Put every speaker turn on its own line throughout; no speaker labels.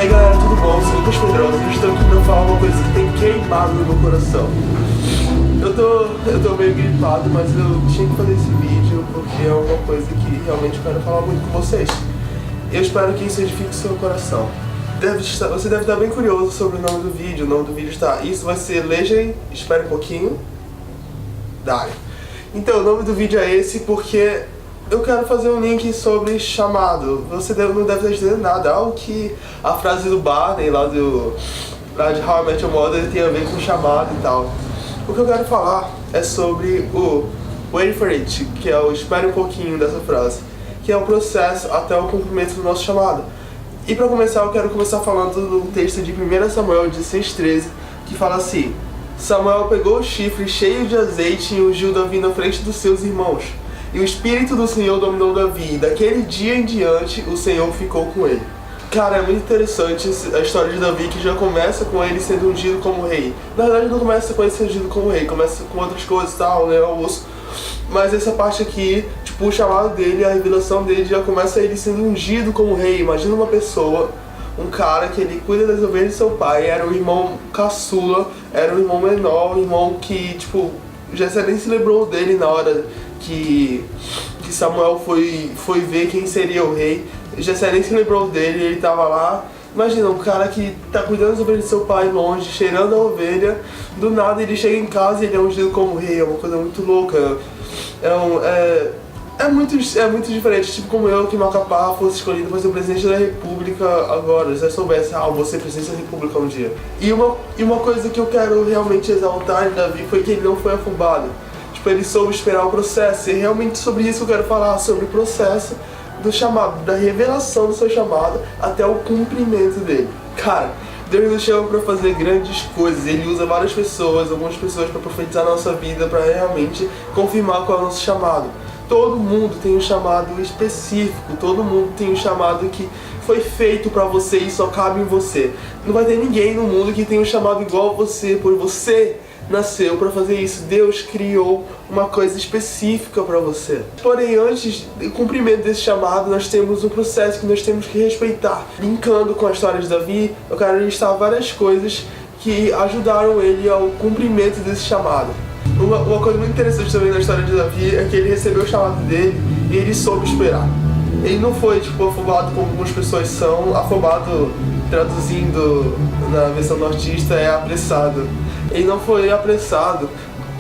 aí galera, tudo bom? Eu sou o Lucas Pedrosa e estou aqui pra falar uma coisa que tem queimado no meu coração. Eu tô meio gripado, mas eu tinha que fazer esse vídeo porque é uma coisa que realmente eu quero falar muito com vocês. Eu espero que isso edifique o seu coração. Você deve estar bem curioso sobre o nome do vídeo. O nome do vídeo está "Isso vai ser legend, espere um pouquinho, dai". Então, o nome do vídeo é esse porque eu quero fazer um link sobre chamado. Você não deve estar entendendo nada. Algo que a frase do Barney lá de How I Met Your Mother tem a ver com chamado e tal. O que eu quero falar é sobre o wait for it, que é o espere um pouquinho dessa frase, que é o processo até o cumprimento do nosso chamado. E para começar, eu quero começar falando do texto de 1 Samuel 16:13, que fala assim: Samuel pegou o chifre cheio de azeite e ungiu Davi na frente dos seus irmãos. E o Espírito do Senhor dominou Davi, e daquele dia em diante o Senhor ficou com ele. Cara, é muito interessante a história de Davi, que já começa com ele sendo ungido como rei. Na verdade não começa com ele sendo ungido como rei, começa com outras coisas e tal, né, o osso. Mas essa parte aqui, tipo, o chamado dele, a revelação dele já começa ele sendo ungido como rei. Imagina uma pessoa, um cara que ele cuida das ovelhas de seu pai, era o irmão caçula, era o irmão menor, o irmão que, tipo, Jessé nem se lembrou dele na hora que Samuel foi ver quem seria o rei. Jessé nem se lembrou dele, ele tava lá. Imagina, um cara que tá cuidando das ovelhas de seu pai longe, cheirando a ovelha, do nada ele chega em casa e ele é ungido como rei. É uma coisa muito louca. É muito diferente, tipo como eu, que Macapá fosse escolhido para ser o presidente da república agora, se eu soubesse, vou ser presidente da república um dia. E uma coisa que eu quero realmente exaltar em Davi foi que ele não foi afobado. Tipo, ele soube esperar o processo, e é realmente sobre isso que eu quero falar, sobre o processo do chamado, da revelação do seu chamado até o cumprimento dele. Cara, Deus nos chama para fazer grandes coisas, Ele usa várias pessoas, algumas pessoas para profetizar a nossa vida, para realmente confirmar qual é o nosso chamado. Todo mundo tem um chamado específico, todo mundo tem um chamado que foi feito pra você e só cabe em você. Não vai ter ninguém no mundo que tenha um chamado igual a você, por você nasceu pra fazer isso. Deus criou uma coisa específica pra você. Porém, antes do cumprimento desse chamado, nós temos um processo que nós temos que respeitar. Linkando com a história de Davi, eu quero listar várias coisas que ajudaram ele ao cumprimento desse chamado. Uma coisa muito interessante também na história de Davi é que ele recebeu o chamado dele e ele soube esperar. Ele não foi, tipo, afobado como algumas pessoas são. Afobado, traduzindo na versão nortista, é apressado. Ele não foi apressado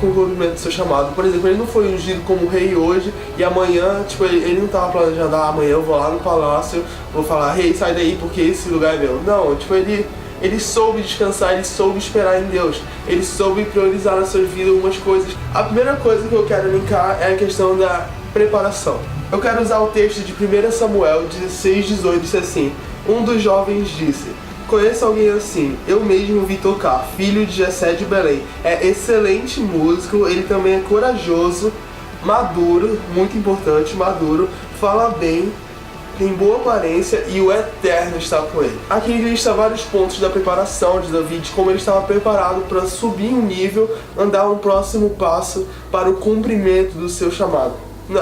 com o cumprimento do seu chamado. Por exemplo, ele não foi ungido como rei hoje e amanhã, tipo, ele não estava planejando, amanhã eu vou lá no palácio, vou falar, rei, sai daí porque esse lugar é meu. Não, tipo, ele soube descansar, ele soube esperar em Deus, ele soube priorizar na sua vida algumas coisas. A primeira coisa que eu quero linkar é a questão da preparação. Eu quero usar o texto de 1 Samuel 16:18, diz assim: um dos jovens disse: conheço alguém assim, eu mesmo vi tocar, filho de Jessé de Belém. É excelente músico, ele também é corajoso, maduro, muito importante, maduro, fala bem, tem boa aparência e o Eterno está com ele. Aqui ele lista vários pontos da preparação de Davi, de como ele estava preparado para subir um nível, andar um próximo passo para o cumprimento do seu chamado.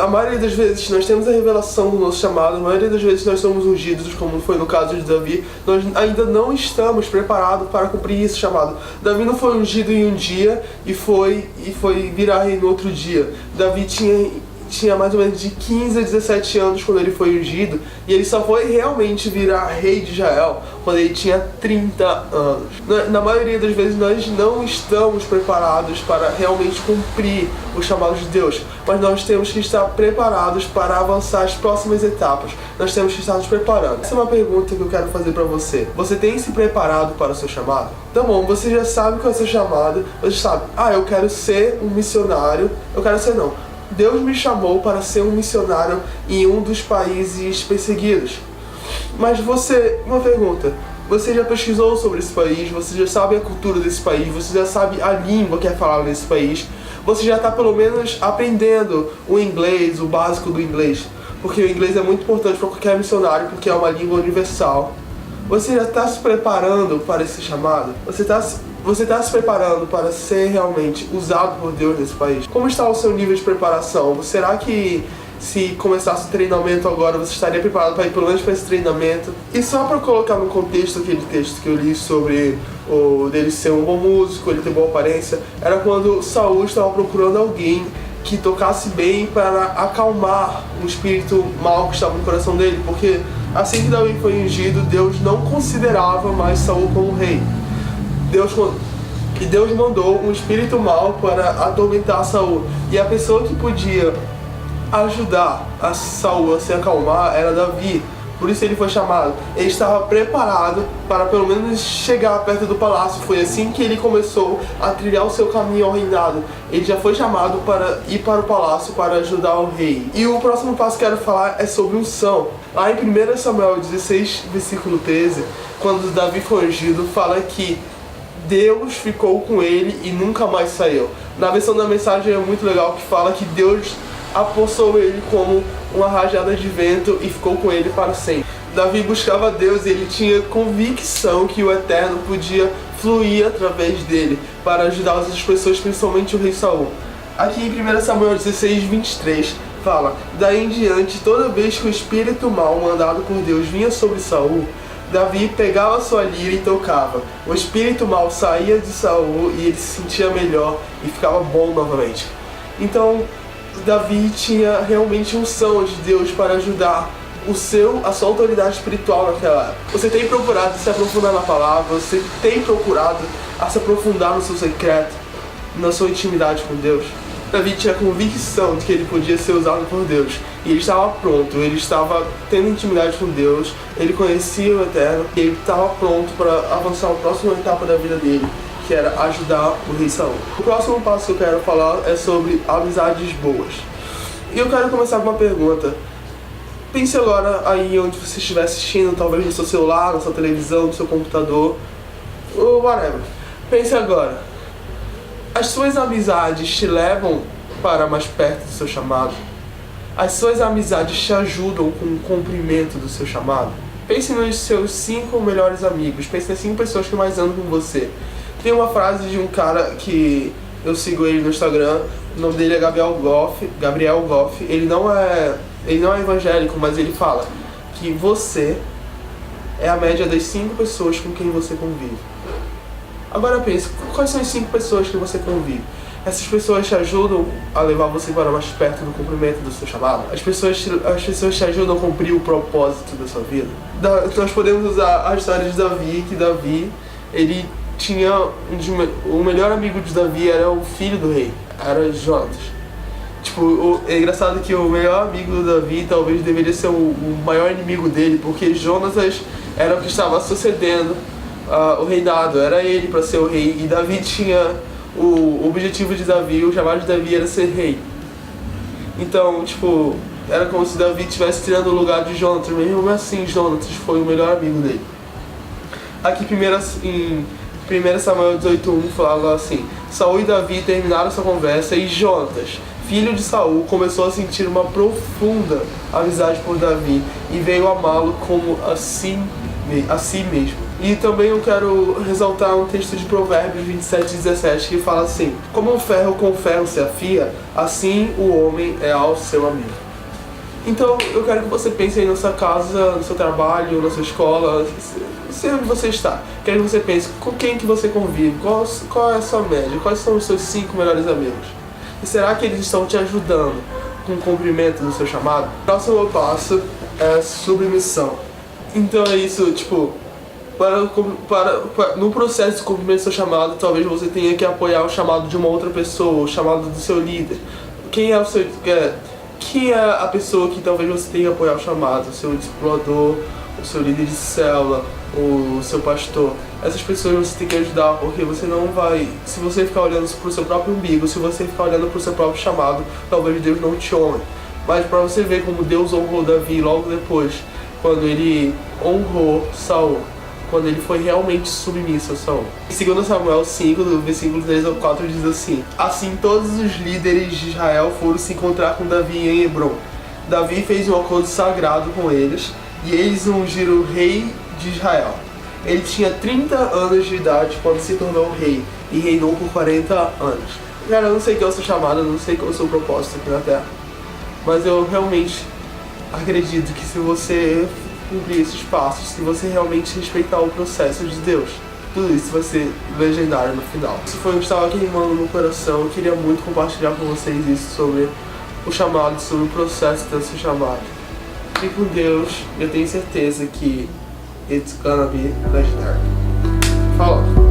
A maioria das vezes nós temos a revelação do nosso chamado, a maioria das vezes nós somos ungidos, como foi no caso de Davi, nós ainda não estamos preparados para cumprir esse chamado. Davi não foi ungido em um dia e foi virar rei no outro dia. Davi tinha mais ou menos de 15 a 17 anos quando ele foi ungido, e ele só foi realmente virar rei de Israel quando ele tinha 30 anos. Na maioria das vezes nós não estamos preparados para realmente cumprir o chamado de Deus, mas nós temos que estar preparados para avançar as próximas etapas. Nós temos que estar nos preparando. Essa é uma pergunta que eu quero fazer para você. Você tem se preparado para o seu chamado? Tá bom, você já sabe qual é o seu chamado, você sabe, eu quero ser um missionário, Deus me chamou para ser um missionário em um dos países perseguidos. Mas uma pergunta, você já pesquisou sobre esse país? Você já sabe a cultura desse país? Você já sabe a língua que é falada nesse país? Você já está pelo menos aprendendo o inglês, o básico do inglês? Porque o inglês é muito importante para qualquer missionário, porque é uma língua universal. Você já está se preparando para esse chamado? Você está se preparando para ser realmente usado por Deus nesse país? Como está o seu nível de preparação? Será que se começasse o treinamento agora, você estaria preparado para ir pelo menos para esse treinamento? E só para colocar no contexto aquele texto que eu li sobre dele ser um bom músico, ele ter boa aparência, era quando Saul estava procurando alguém que tocasse bem para acalmar o espírito mau que estava no coração dele, porque assim que Davi foi ungido, Deus não considerava mais Saul como rei. Deus mandou um espírito mau para atormentar Saul, e a pessoa que podia ajudar a Saul a se acalmar era Davi. Por isso ele foi chamado. Ele estava preparado para pelo menos chegar perto do palácio. Foi assim que ele começou a trilhar o seu caminho ao reinado. Ele já foi chamado para ir para o palácio para ajudar o rei. E o próximo passo que eu quero falar é sobre unção. Lá em 1 Samuel 16, versículo 13, quando Davi foi ungido, fala que Deus ficou com ele e nunca mais saiu. Na versão da mensagem é muito legal, que fala que Deus apossou ele como uma rajada de vento e ficou com ele para sempre. Davi buscava Deus e ele tinha convicção que o Eterno podia fluir através dele para ajudar as outras pessoas, principalmente o rei Saul. Aqui em 1 Samuel 16, 23, fala: daí em diante, toda vez que o espírito mau mandado por Deus vinha sobre Saul, Davi pegava sua lira e tocava. O espírito mau saía de Saul e ele se sentia melhor e ficava bom novamente. Então, Davi tinha realmente unção de Deus para ajudar a sua autoridade espiritual naquela época. Você tem procurado se aprofundar na palavra, você tem procurado a se aprofundar no seu secreto, na sua intimidade com Deus. Davi tinha convicção de que ele podia ser usado por Deus, e ele estava pronto, ele estava tendo intimidade com Deus, ele conhecia o Eterno, e ele estava pronto para avançar a próxima etapa da vida dele, que era ajudar o rei Saul. O próximo passo que eu quero falar é sobre amizades boas. E eu quero começar com uma pergunta. Pense agora aí onde você estiver assistindo, talvez no seu celular, na sua televisão, no seu computador, ou whatever. Pense agora. As suas amizades te levam para mais perto do seu chamado? As suas amizades te ajudam com o cumprimento do seu chamado? Pense nos seus 5 melhores amigos. Pense nas 5 pessoas que mais andam com você. Tem uma frase de um cara que eu sigo ele no Instagram, o nome dele é Gabriel Goff. Ele não é evangélico, mas ele fala que você é a média das 5 pessoas com quem você convive. Agora pense, quais são as 5 pessoas que você convive? Essas pessoas te ajudam a levar você para mais perto do cumprimento do seu chamado? As pessoas te ajudam a cumprir o propósito da sua vida? Nós podemos usar a história de Davi, que Davi, ele tinha o melhor amigo de Davi era o filho do rei, era Jonatas. Tipo, é engraçado que o melhor amigo do Davi talvez deveria ser o maior inimigo dele, porque Jonatas era o que estava sucedendo o reinado, era ele para ser o rei, e Davi tinha o objetivo de Davi, o chamado de Davi era ser rei. Então, tipo, era como se Davi estivesse tirando o lugar de Jonatas, mas mesmo assim Jonatas foi o melhor amigo dele. Aqui em 1 Samuel 18:1 fala assim: Saul e Davi terminaram sua conversa e Jonatas, filho de Saul, começou a sentir uma profunda amizade por Davi e veio amá-lo como a si mesmo. E também eu quero ressaltar um texto de Provérbios 27:17 que fala assim: como um ferro com ferro se afia, assim o homem é ao seu amigo. Então eu quero que você pense aí na sua casa, no seu trabalho, na sua escola, sei onde você está. Quero que você pense com quem que você convive, qual é a sua média, quais são os seus 5 melhores amigos. E será que eles estão te ajudando com o cumprimento do seu chamado? O próximo passo é submissão. Então é isso, tipo, no processo de cumprimento do seu chamado, talvez você tenha que apoiar o chamado de uma outra pessoa, o chamado do seu líder. Quem é a pessoa que talvez você tenha que apoiar o chamado? O seu discipulador, o seu líder de célula, o seu pastor. Essas pessoas você tem que ajudar, porque você não vai... Se você ficar olhando para o seu próprio umbigo, se você ficar olhando para o seu próprio chamado, talvez Deus não te honre. Mas para você ver como Deus honrou Davi logo depois, quando ele honrou Saul, quando ele foi realmente submisso a Saul. Em 2 Samuel 5, do versículo 3 ao 4, diz assim: assim todos os líderes de Israel foram se encontrar com Davi em Hebron. Davi fez um acordo sagrado com eles, e eles ungiram o rei de Israel. Ele tinha 30 anos de idade quando se tornou rei, e reinou por 40 anos. Cara, eu não sei qual é o seu chamado, eu não sei qual é o seu propósito aqui na Terra. Mas eu realmente acredito que se você cumprir esses passos, se você realmente respeitar o processo de Deus, tudo isso vai ser legendário no final. Isso foi o que estava queimando no coração. Eu queria muito compartilhar com vocês isso sobre o chamado, sobre o processo de ser chamado. Fique com Deus, eu tenho certeza que it's gonna be legendary. Falou!